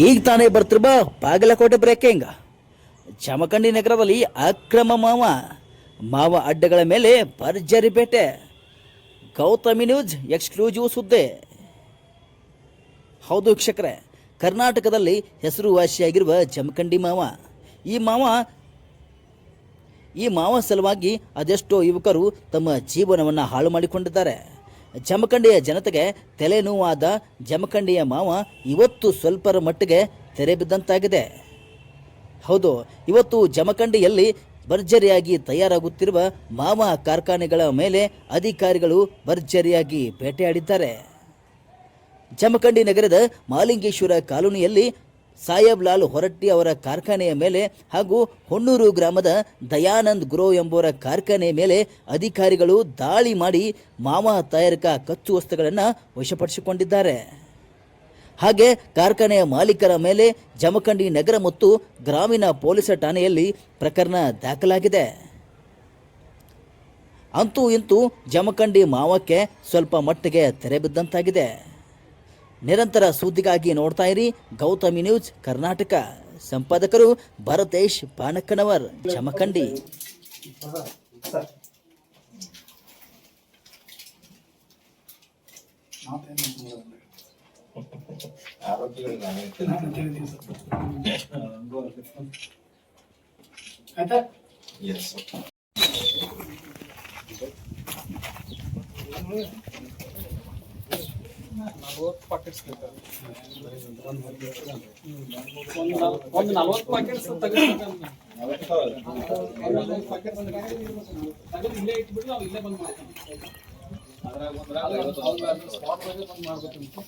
ಈಗ ತಾನೇ ಬರ್ತಿರುವ ಬಾಗಲಕೋಟೆ ಬ್ರೇಕಿಂಗ್. ಜಮಖಂಡಿ ನಗರದಲ್ಲಿ ಅಕ್ರಮ ಮಾವ ಅಡ್ಡಗಳ ಮೇಲೆ ಭರ್ಜರಿ ಬೇಟೆ. ಗೌತಮಿ ನ್ಯೂಸ್ ಎಕ್ಸ್ಕ್ಲೂಸಿವ್ ಸುದ್ದಿ. ಹೌದು ವೀಕ್ಷಕರೇ, ಕರ್ನಾಟಕದಲ್ಲಿ ಹೆಸರುವಾಸಿಯಾಗಿರುವ ಜಮಖಂಡಿ ಈ ಮಾವ ಸಲುವಾಗಿ ಅದೆಷ್ಟೋ ಯುವಕರು ತಮ್ಮ ಜೀವನವನ್ನು ಹಾಳು ಮಾಡಿಕೊಂಡಿದ್ದಾರೆ. ಜಮಖಂಡಿಯ ಜನತೆಗೆ ತಲೆನೋವಾದ ಜಮಖಂಡಿಯ ಮಾವ ಇವತ್ತು ಸ್ವಲ್ಪರ ಮಟ್ಟಿಗೆ ತೆರೆ ಬಿದ್ದಂತಾಗಿದೆ. ಹೌದು, ಇವತ್ತು ಜಮಖಂಡಿಯಲ್ಲಿ ಭರ್ಜರಿಯಾಗಿ ತಯಾರಾಗುತ್ತಿರುವ ಮಾವ ಕಾರ್ಖಾನೆಗಳ ಮೇಲೆ ಅಧಿಕಾರಿಗಳು ಭರ್ಜರಿಯಾಗಿ ಬೇಟೆಯಾಡಿದ್ದಾರೆ. ಜಮಖಂಡಿ ನಗರದ ಮಾಲಿಂಗೇಶ್ವರ ಕಾಲೋನಿಯಲ್ಲಿ ಸಾಹೇಬ್ ಲಾಲ್ ಹೊರಟ್ಟಿ ಅವರ ಕಾರ್ಖಾನೆಯ ಮೇಲೆ ಹಾಗೂ ಹೊನ್ನೂರು ಗ್ರಾಮದ ದಯಾನಂದ್ ಗುರೋ ಎಂಬುವರ ಕಾರ್ಖಾನೆಯ ಮೇಲೆ ಅಧಿಕಾರಿಗಳು ದಾಳಿ ಮಾಡಿ ಮಾವ ತಯಾರಿಕಾ ಕಚ್ಚು ವಸ್ತುಗಳನ್ನು ವಶಪಡಿಸಿಕೊಂಡಿದ್ದಾರೆ. ಹಾಗೆ ಕಾರ್ಖಾನೆಯ ಮಾಲೀಕರ ಮೇಲೆ ಜಮಖಂಡಿ ನಗರ ಮತ್ತು ಗ್ರಾಮೀಣ ಪೊಲೀಸ್ ಠಾಣೆಯಲ್ಲಿ ಪ್ರಕರಣ ದಾಖಲಾಗಿದೆ. ಅಂತೂ ಇಂತೂ ಜಮಖಂಡಿ ಮಾವಕ್ಕೆ ಸ್ವಲ್ಪ ಮಟ್ಟಿಗೆ ತೆರೆ ಬಿದ್ದಂತಾಗಿದೆ. ನಿರಂತರ ಸುದ್ದಿಗಾಗಿ ನೋಡ್ತಾ ಇರಿ ಗೌತಮಿ ನ್ಯೂಸ್ ಕರ್ನಾಟಕ. ಸಂಪಾದಕರು ಭರತೇಶ್ ಪಾನಕ್ಕನವರ್, ಜಮಖಂಡಿ. ಪಾಕೆಟ್ಸ್ ಒಂದು 40 ಪಾಕೆಟ್ಸ್ ಇಲ್ಲೇ ಇಟ್ಬಿಟ್ಟು ನಾವು ಇಲ್ಲೇ ಬಂದ್ ಮಾಡ್ತೀವಿ. ಸ್ಪಾಟ್ ಬಂದ್ ಮಾಡ್ಬೇಕು.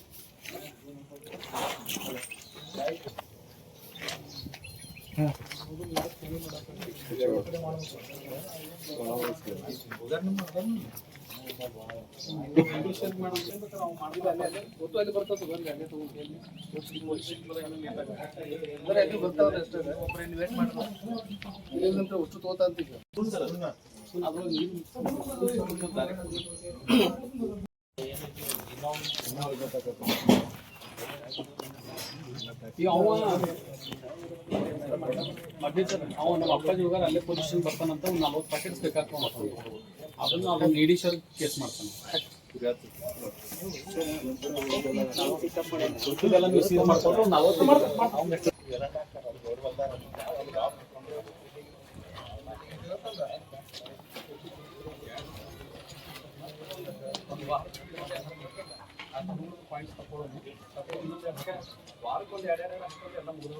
ನಮ್ಮ ಅಪ್ಪಾಜಿ ಹೋಗಾರ ಅಲ್ಲೇ ಪೊಸಿಷನ್ ಬರ್ತಾನಂತ ಒಂದು 40 ಪ್ಯಾಕೆಟ್ಸ್ ಬೇಕಾಗ್ತಾವ. ಅದನ್ನ ನೀಡಿಶಲ್ ಕೇಸ್ ಮಾಡ್ತಾನೆ. ನೀವು ಸೀಲ್ ಮಾಡ್ಕೊಂಡು 40 ಪಾಯಿಂಟ್ಸ್ ವಾರಕ್ಕೊಂದು 2 ಅಷ್ಟೊಂದು ಎಲ್ಲ ಮುಗಿದು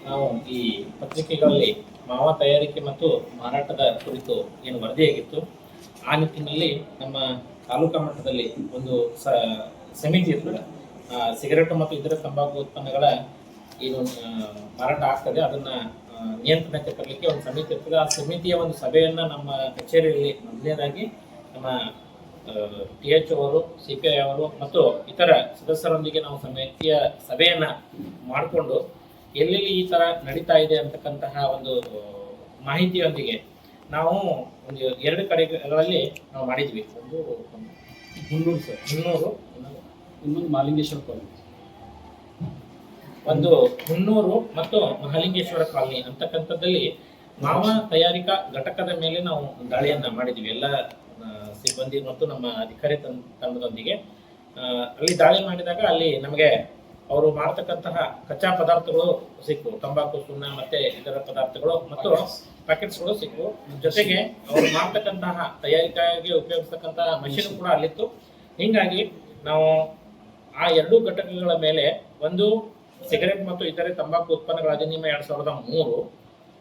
ನಾವು ಈ ಪತ್ರಿಕೆಗಳಲ್ಲಿ ಮಾವ ತಯಾರಿಕೆ ಮತ್ತು ಮಾರಾಟದ ಕುರಿತು ಏನು ವರದಿಯಾಗಿತ್ತು, ಆ ನಿಟ್ಟಿನಲ್ಲಿ ನಮ್ಮ ತಾಲೂಕಾ ಮಟ್ಟದಲ್ಲಿ ಒಂದು ಸಮಿತಿ ಇರ್ತದೆ. ಸಿಗರೆಟ್ ಮತ್ತು ಇತರ ತಂಬಾಕು ಉತ್ಪನ್ನಗಳ ಏನು ಮಾರಾಟ ಆಗ್ತದೆ ಅದನ್ನ ನಿಯಂತ್ರಣಕ್ಕೆ ತರಲಿಕ್ಕೆ ಒಂದು ಸಮಿತಿ ಇರ್ತದೆ. ಆ ಸಮಿತಿಯ ಒಂದು ಸಭೆಯನ್ನ ನಮ್ಮ ಕಚೇರಿಯಲ್ಲಿ ಮೊದಲನೇದಾಗಿ ನಮ್ಮ TH ಅವರು, CPI ಅವರು ಮತ್ತು ಇತರ ಸದಸ್ಯರೊಂದಿಗೆ ನಾವು ಸಮಿತಿಯ ಸಭೆಯನ್ನ ಮಾಡಿಕೊಂಡು ಎಲ್ಲೆಲ್ಲಿ ಈ ತರ ನಡೀತಾ ಇದೆ ಅಂತಕ್ಕಂತಹ ಒಂದು ಮಾಹಿತಿಯೊಂದಿಗೆ ನಾವು ಒಂದು 2 ಕಡೆಗಳಲ್ಲಿ ನಾವು ಮಾಡಿದ್ವಿ. ಒಂದು ಹುನ್ನೂರು ಇನ್ನೊಂದು ಮಾಲಿಂಗೇಶ್ವರ ಕಾಲೋನಿ, ಒಂದು ಹುನ್ನೂರು ಮತ್ತು ಮಹಾಲಿಂಗೇಶ್ವರ ಕಾಲೋನಿ ಅಂತಕ್ಕಂಥದ್ದಲ್ಲಿ ಮಾವ ತಯಾರಿಕಾ ಘಟಕದ ಮೇಲೆ ನಾವು ದಾಳಿಯನ್ನ ಮಾಡಿದ್ವಿ. ಎಲ್ಲ ಸಿಬ್ಬಂದಿ ಮತ್ತು ನಮ್ಮ ಅಧಿಕಾರಿ ತಂಡದೊಂದಿಗೆ ಅಲ್ಲಿ ದಾಳಿ ಮಾಡಿದಾಗ ಅಲ್ಲಿ ನಮಗೆ ಅವರು ಮಾಡ್ತಕ್ಕಂತಹ ಕಚ್ಚಾ ಪದಾರ್ಥಗಳು ಸಿಕ್ಕು, ತಂಬಾಕು, ಸುಣ್ಣ ಮತ್ತೆ ಇತರ ಪದಾರ್ಥಗಳು ಮತ್ತು ಪ್ಯಾಕೆಟ್ಸ್ಗಳು ಸಿಕ್ಕು. ಜೊತೆಗೆ ಅವರು ಮಾಡ್ತಕ್ಕಂತಹ ತಯಾರಿಕೆಗೆ ಉಪಯೋಗಿಸ್ತಕ್ಕಂತಹ ಮಷೀನ್ ಕೂಡ ಅಲ್ಲಿತ್ತು. ಹೀಗಾಗಿ ನಾವು ಆ 2 ಘಟಕಗಳ ಮೇಲೆ ಒಂದು ಸಿಗರೆಟ್ ಮತ್ತು ಇತರೆ ತಂಬಾಕು ಉತ್ಪನ್ನಗಳ ಅಧಿನಿಯಮ 2003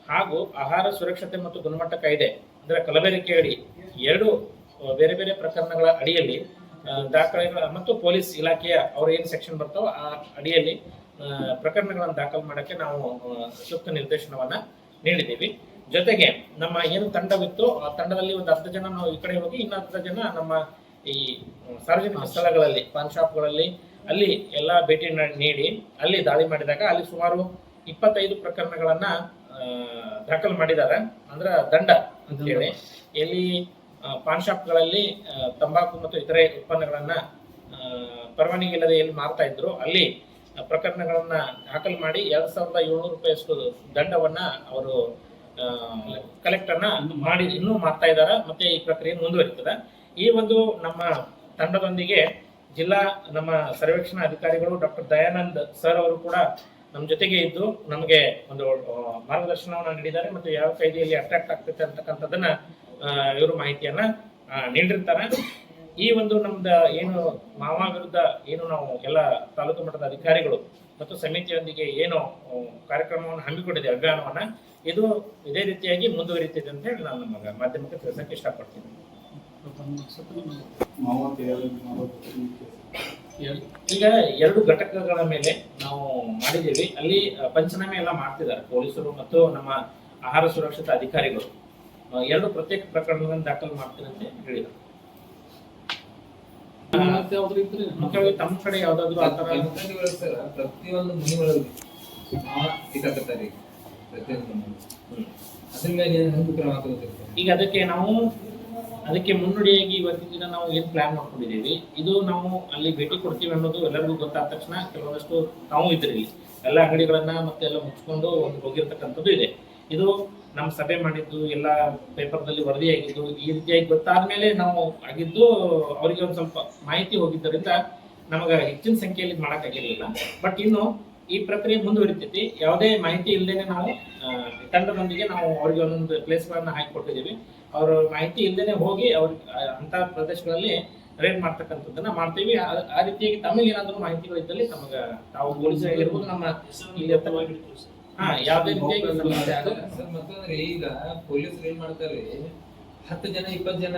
ಹಾಗೂ ಆಹಾರ ಸುರಕ್ಷತೆ ಮತ್ತು ಗುಣಮಟ್ಟ ಕಾಯ್ದೆ ಇದರ ಕಲಬೆರಕೆ ಅಡಿ 2 ಬೇರೆ ಬೇರೆ ಪ್ರಕರಣಗಳ ಅಡಿಯಲ್ಲಿ ದಾಖಲೆಗಳ ಮತ್ತು ಪೊಲೀಸ್ ಇಲಾಖೆಯ ಅವ್ರ ಏನು ಸೆಕ್ಷನ್ ಬರ್ತಾವ ಆ ಅಡಿಯಲ್ಲಿ ಪ್ರಕರಣಗಳನ್ನು ದಾಖಲು ಮಾಡಕ್ಕೆ ನಾವು ಸೂಕ್ತ ನಿರ್ದೇಶನವನ್ನ ನೀಡಿದ್ದೀವಿ. ಜೊತೆಗೆ ನಮ್ಮ ಏನು ತಂಡವಿತ್ತು ಆ ತಂಡದಲ್ಲಿ ಒಂದು 10 ಜನ ನಾವು ಈ ಕಡೆ ಹೋಗಿ, ಇನ್ನು 10 ಜನ ನಮ್ಮ ಈ ಸಾರ್ವಜನಿಕ ಸ್ಥಳಗಳಲ್ಲಿ, ಪಾನ್ ಶಾಪ್ಗಳಲ್ಲಿ ಅಲ್ಲಿ ಎಲ್ಲ ಭೇಟಿ ನೀಡಿ ಅಲ್ಲಿ ದಾಳಿ ಮಾಡಿದಾಗ ಅಲ್ಲಿ ಸುಮಾರು 25 ಪ್ರಕರಣಗಳನ್ನ ದಾಖಲು ಮಾಡಿದ್ದಾರೆ. ಅಂದ್ರೆ ದಂಡ ಅಂತ ಹೇಳಿ ಎಲ್ಲಿ ಪಾನ್ ಶಾಪ್ಗಳಲ್ಲಿ ತಂಬಾಕು ಮತ್ತು ಇತರೆ ಉತ್ಪನ್ನಗಳನ್ನ ಪರವಾನಗಿ ಇಲ್ಲದೆ ಎಲ್ಲಿ ಮಾರ್ತಾ ಇದ್ರು ಅಲ್ಲಿ ಪ್ರಕರಣಗಳನ್ನ ದಾಖಲು ಮಾಡಿ 2,700 ರೂಪಾಯಿಯಷ್ಟು ದಂಡವನ್ನ ಅವರು ಕಲೆಕ್ಟರ್ನ ಮಾಡಿ ಇನ್ನೂ ಮಾಡ್ತಾ ಇದ್ದಾರೆ. ಮತ್ತೆ ಈ ಪ್ರಕ್ರಿಯೆ ಮುಂದುವರಿತದೆ. ಈ ಒಂದು ನಮ್ಮ ತಂಡದೊಂದಿಗೆ ಜಿಲ್ಲಾ ನಮ್ಮ ಸರ್ವೇಕ್ಷಣಾ ಅಧಿಕಾರಿಗಳು ಡಾಕ್ಟರ್ ದಯಾನಂದ್ ಸರ್ ಅವರು ಕೂಡ ನಮ್ಮ ಜೊತೆಗೆ ಇದ್ದು ನಮಗೆ ಒಂದು ಮಾರ್ಗದರ್ಶನವನ್ನು ನೀಡಿದ್ದಾರೆ. ಮತ್ತು ಯಾವ ಕೈದಿಯಲ್ಲಿ ಅಟ್ರಾಕ್ಟ್ ಆಗ್ತೈತೆ ಅಂತಕ್ಕಂಥದ್ದನ್ನ ಇವರು ಮಾಹಿತಿಯನ್ನ ನೀಡಿರ್ತಾರೆ. ಈ ಒಂದು ನಮ್ದು ಏನು ಮಾವಾ ವಿರುದ್ಧ ಏನು ನಾವು ಎಲ್ಲ ತಾಲೂಕು ಮಟ್ಟದ ಅಧಿಕಾರಿಗಳು ಮತ್ತು ಸಮಿತಿಯೊಂದಿಗೆ ಏನು ಕಾರ್ಯಕ್ರಮವನ್ನು ಹಮ್ಮಿಕೊಂಡಿದ್ದೇವೆ, ಅಭಿಯಾನವನ್ನ, ಇದು ಇದೇ ರೀತಿಯಾಗಿ ಮುಂದುವರಿತಿದೆ ಅಂತ ಹೇಳಿ ನಾನು ನಮಗೆ ಮಾಧ್ಯಮಕ್ಕೆ ತಿಳಿಸಕ್ಕೆ ಇಷ್ಟಪಡ್ತೀನಿ. ಈಗ 2 ಘಟಕಗಳ ಮೇಲೆ ನಾವು ಮಾಡಿದ್ದೀವಿ. ಅಲ್ಲಿ ಪಂಚನಾಮೆ ಎಲ್ಲ ಮಾಡ್ತಿದ್ದಾರೆ ಪೊಲೀಸರು ಮತ್ತು ನಮ್ಮ ಆಹಾರ ಸುರಕ್ಷತಾ ಅಧಿಕಾರಿಗಳು. 2 ಪ್ರತ್ಯೇಕ ಪ್ರಕರಣಗಳನ್ನು ದಾಖಲು ಮಾಡ್ತಾರೆ ಅಂತ ಹೇಳಿದರು. ಮುಖ್ಯವಾಗಿ ತಮ್ಮ ಕಡೆ ಯಾವ್ದಾದ್ರು ಆತರ ಪ್ರತಿಯೊಂದು ಮನೆ ಒಳಗೆ ಸಿಕ್ಕಾಕತ್ತಾರೆ. ಅದ್ರ ಮೇಲೆ ಕ್ರಮ ತಗೋತೀವಿ. ಈಗ ಅದಕ್ಕೆ ಮುನ್ನುಡಿಯಾಗಿ ಇವತ್ತಿನ ದಿನ ನಾವು ಏನ್ ಪ್ಲಾನ್ ಮಾಡ್ಕೊಂಡಿದ್ದೀವಿ, ಇದು ನಾವು ಅಲ್ಲಿ ಭೇಟಿ ಕೊಡ್ತೀವಿ ಅನ್ನೋದು ಎಲ್ಲರಿಗೂ ಗೊತ್ತಾದ ತಕ್ಷಣ ಕೆಲವೊಂದಷ್ಟು ತಾವು ಇದ್ರಲ್ಲಿ ಎಲ್ಲ ಅಂಗಡಿಗಳನ್ನ ಮತ್ತೆ ಎಲ್ಲ ಮುಚ್ಕೊಂಡು ಹೋಗಿರ್ತಕ್ಕಂಥದ್ದು ಇದೆ. ಇದು ನಮ್ಮ ಸಭೆ ಮಾಡಿದ್ದು ಎಲ್ಲ ಪೇಪರ್ದಲ್ಲಿ ವರದಿಯಾಗಿದ್ದು ಈ ರೀತಿಯಾಗಿ ಗೊತ್ತಾದ್ಮೇಲೆ ನಾವು ಆಗಿದ್ದು ಅವರಿಗೆ ಒಂದು ಸ್ವಲ್ಪ ಮಾಹಿತಿ ಹೋಗಿದ್ದರಿಂದ ನಮಗೆ ಹೆಚ್ಚಿನ ಸಂಖ್ಯೆಯಲ್ಲಿ ಮಾಡೋಕ್ಕಾಗಿರ್ಲಿಲ್ಲ. ಬಟ್ ಇನ್ನು ಈ ಪ್ರಕ್ರಿಯೆ ಮುಂದುವರಿತೈತಿ. ಯಾವುದೇ ಮಾಹಿತಿ ಇಲ್ಲದೇನೆ ನಾವು ತಂಡದೊಂದಿಗೆ ನಾವು ಅವರಿಗೆ ಒಂದೊಂದು ಪ್ಲೇಸ್ಗಳನ್ನ ಹಾಕಿಕೊಟ್ಟಿದ್ದೀವಿ. ಅವರ ಮಾಹಿತಿ ಇಲ್ಲದೇನೆ ಹೋಗಿ ಅವ್ರಿಗೆ ಅಂತ ಪ್ರದೇಶಗಳಲ್ಲಿ ರೇಡ್ ಮಾಡ್ತಕ್ಕಂಥದ್ದನ್ನ ಮಾಡ್ತೀವಿ. ಆ ರೀತಿಯಾಗಿ ತಮಗೆ ಏನಾದರೂ ಮಾಹಿತಿಗಳಿದ್ದಲ್ಲಿ ತಮಗೆ ತಾವು ಪೊಲೀಸರು ಆಗಿರ್ಬೋದು ನಮ್ಮ ಇಲ್ಲಿ ಯಾವುದೇ ರೀತಿಯಾಗಿ ಮತ್ತಂದ್ರೆ ಈಗ ಪೊಲೀಸರು ಏನ್ ಮಾಡ್ತಾರೆ, 10 ಜನ 20 ಜನ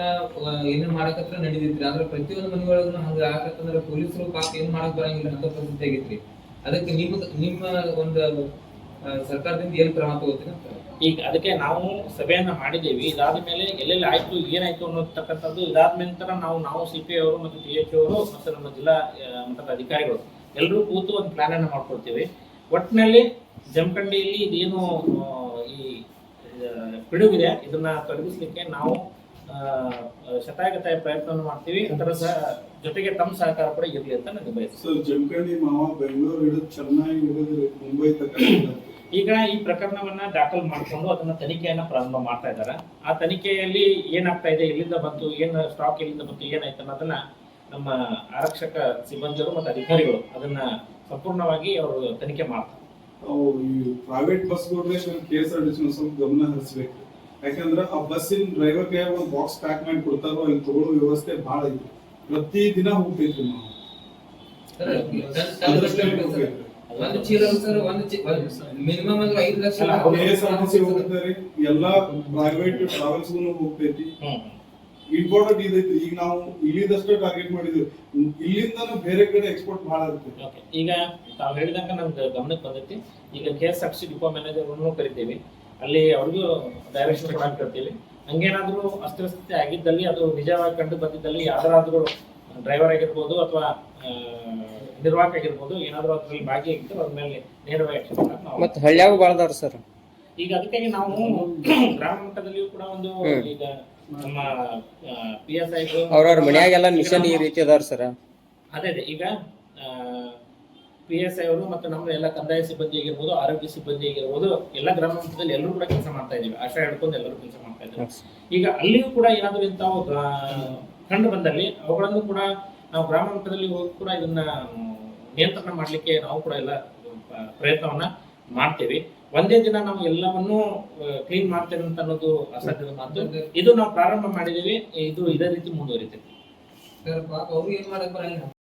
ಏನೇನ್ ಮಾಡಕತ್ರ ನಡೀತಿದ್ರಿ. ಆದ್ರೆ ಪ್ರತಿಯೊಂದು ಮನೆಯೊಳಗೂ ಹಂಗ ಆಗತ್ತಂದ್ರೆ ಪೊಲೀಸರು ಪಾಪ ಏನ್ ಮಾಡಕ್ ಬರಂಗಿಲ್ಲ ಅಂತ ಪರಿಸ್ಥಿತಿ ಆಗೈತ್ರಿ. ಅದಕ್ಕೆ ನಿಮ್ಮ ಒಂದು ಸರ್ಕಾರದಿಂದ ಏನ್ ಕ್ರಮ ತಗೋತೀರಿ ಅಂತ ಈಗ ಅದಕ್ಕೆ ನಾವು ಸಭೆಯನ್ನ ಮಾಡಿದ್ದೇವೆ. ಇದಾದ ಮೇಲೆ ಎಲ್ಲೆಲ್ಲಿ ಆಯ್ತು ಏನಾಯ್ತು ಅನ್ನೋತಕ್ಕಂಥದ್ದು ಇದಾದ ನಂತರ ನಾವು CPI ಅವರು ಮತ್ತು DHO ಅವರು ಮತ್ತು ನಮ್ಮ ಜಿಲ್ಲಾ ಮಟ್ಟದ ಅಧಿಕಾರಿಗಳು ಎಲ್ಲರೂ ಕೂತು ಒಂದು ಪ್ಲಾನ್ ಅನ್ನ ಮಾಡ್ಕೊಳ್ತೀವಿ. ಒಟ್ಟಿನಲ್ಲಿ ಜಮಖಂಡಿಯಲ್ಲಿ ಇದೇನು ಈ ಪಿಡುಗಿದೆ ಇದನ್ನ ತೊಲಗಿಸ್ಲಿಕ್ಕೆ ನಾವು ಶತಾಯಗತಾಯ ಪ್ರಯತ್ನ ಮಾಡ್ತೀವಿ. ಅದರ ಜೊತೆಗೆ ತಮ್ಮ ಸಹಕಾರ ಕೂಡ ಇರಲಿ ಅಂತ ನನಗೆ ಬಯಸ್ತೇನೆ. ಜಮಖಂಡಿ ಮಾವ ಬೆಂಗಳೂರು ಹಿಡಿದು ಚೆನ್ನೈ ಹಿಡಿದು ಮುಂಬೈ ತನಕ ಈಗ ಈ ಪ್ರಕರಣವನ್ನ ದಾಖಲು ಮಾಡಿಕೊಂಡು ಅದನ್ನ ತನಿಖೆಯನ್ನ ಪ್ರಾರಂಭ ಮಾಡ್ತಾ ಇದ್ದಾರೆ. ಆ ತನಿಖೆಯಲ್ಲಿ ಏನಾಗ್ತಾ ಇದೆ, ಎಲ್ಲಿಂದ ಬಂತು, ಏನು ಸ್ಟಾಕ್ ಎಲ್ಲಿಂದ ಬಂತು, ಏನಾಯ್ತು ಅನ್ನೋದನ್ನ ನಮ್ಮ ಆರಕ್ಷಕ ಸಿಬ್ಬಂದಿಗಳು ಮತ್ತು ಅಧಿಕಾರಿಗಳು ಅದನ್ನ ಸಂಪೂರ್ಣವಾಗಿ ಅವರು ತನಿಖೆ ಮಾಡ್ತಾರೆ. ಈ ಪ್ರೈವೇಟ್ ಬಸ್ಗಳೇ KSRTC ಸ್ವಲ್ಪ ಗಮನ ಹರಿಸ್ಬೇಕು. ಯಾಕಂದ್ರೆ ಆ ಬಸ್ಸಿನ ಡ್ರೈವರ್ ಕೈ ಒಂದು ಬಾಕ್ಸ್ ಪ್ಯಾಕ್ ಮಾಡಿ ಕೊಡ್ತಾರೋ ಅಲ್ಲಿ ತಗೊಳ್ಳೋ ವ್ಯವಸ್ಥೆ ಬಹಳ ಐತಿ. ಪ್ರತಿ ದಿನ ಹೋಗ್ತೈತ್ರಿ ನಾವು. ಒಂದು ಚೀಲ ಸರ್, ಮಿನಿಮಮ್ ಅಂದ್ರೆ 5 ಲಕ್ಷ KSRTC ಹೋಗ್ತಾರೆ, ಎಲ್ಲಾ ಪ್ರೈವೇಟ್ ಟ್ರಾವೆಲ್ಸ್ ಹೋಗ್ತೈತಿ. ಇಂಪಾರ್ಟೆಂಟ್ ಇದೈತಿ. ಈಗ ನಾವು ಇಲ್ಲಿಂದಷ್ಟೇ ಟಾರ್ಗೆಟ್ ಮಾಡಿದ್ವಿ, ಇಲ್ಲಿಂದ ಬೇರೆ ಕಡೆ ಎಕ್ಸ್ಪೋರ್ಟ್ ಬಹಳ ಇರುತ್ತೆ. ಈಗ ತಾವು ಹೇಳಿದಂಗ ನಮ್ದು ಗಮನಕ್ಕೆ ಬಂದೈತಿ. ಈಗ KSRTC ಡಿಪೋ ಮ್ಯಾನೇಜರ್ ಕರಿತೀವಿ, ಅಲ್ಲಿ ಅವ್ರಿಗೂ ಡೈರೆಕ್ಷನ್ ಕೊಡಾಕ್ ಕರ್ತೀವಿ. ಹಂಗೇನಾದ್ರೂ ಅಸ್ತವ್ಯಸ್ತತೆ ಆಗಿದ್ದಲ್ಲಿ, ಅದು ನಿಜವಾಗಿ ಕಂಡು ಬಂದಿದ್ದಲ್ಲಿ ಯಾವ್ದಾದ್ರು ಡ್ರೈವರ್ ಆಗಿರ್ಬೋದು ಅಥವಾ ನಿರ್ವಾಹಕ ಆಗಿರ್ಬೋದು ಏನಾದ್ರು ಅದ್ರಲ್ಲಿ ಭಾಗಿಯಾಗಿದ್ದು ಅದ್ರ ಮೇಲೆ ನೇರವಾಗಿ ಆಕ್ಷನ್ ಮಾಡಕ್ ಮತ್ತೆ ಹಳ್ಳಿಯಾಗ ಬಾಳದಾರ ಸರ್. ಈಗ ಅದಕ್ಕಾಗಿ ನಾವು ಗ್ರಾಮ ಮಟ್ಟದಲ್ಲಿಯೂ ಕೂಡ ಒಂದು ಈಗ ನಮ್ಮ PSI ಅವ್ರವ್ರ ಮನ್ಯಾಗೆಲ್ಲ ಮಿಷನ್ ಈ ರೀತಿ ಅದಾರ ಸರ್. ಅದೇ ಈಗ PSI ಅವರು ಮತ್ತು ನಮ್ಮ ಎಲ್ಲ ಕಂದಾಯ ಸಿಬ್ಬಂದಿ ಆಗಿರ್ಬೋದು, ಆರೋಗ್ಯ ಸಿಬ್ಬಂದಿ ಆಗಿರ್ಬೋದು, ಎಲ್ಲ ಗ್ರಾಮ ಮಟ್ಟದಲ್ಲಿ ಎಲ್ಲರೂ ಕೂಡ ಕೆಲಸ ಮಾಡ್ತಾ ಇದೀವಿ. ಆಶಾ ಹಿಡ್ಕೊಂಡು ಎಲ್ಲರೂ ಕೆಲಸ ಮಾಡ್ತಾ ಇದ್ದೀವಿ. ಈಗ ಅಲ್ಲಿಯೂ ಕೂಡ ಏನಾದ್ರು ಇಂಥವು ಕಂಡು ಬಂದಲ್ಲಿ ಅವುಗಳನ್ನು ಕೂಡ ನಾವು ಗ್ರಾಮ ಮಟ್ಟದಲ್ಲಿ ಹೋಗಿ ಕೂಡ ಇದನ್ನ ನಿಯಂತ್ರಣ ಮಾಡ್ಲಿಕ್ಕೆ ನಾವು ಕೂಡ ಎಲ್ಲ ಪ್ರಯತ್ನವನ್ನ ಮಾಡ್ತೇವೆ. ಒಂದೇ ದಿನ ನಾವು ಎಲ್ಲವನ್ನೂ ಕ್ಲೀನ್ ಮಾಡ್ತೇವೆ ಅಂತ ಅನ್ನೋದು ಅಸಾಧ್ಯದ ಮಾತು. ಇದು ನಾವು ಪ್ರಾರಂಭ ಮಾಡಿದೀವಿ, ಇದು ಇದೇ ರೀತಿ ಮುಂದುವರಿತೈತಿ. ಅವ್ರು ಏನ್ ಮಾಡಕ್ ಬರಂಗಿಲ್ಲ.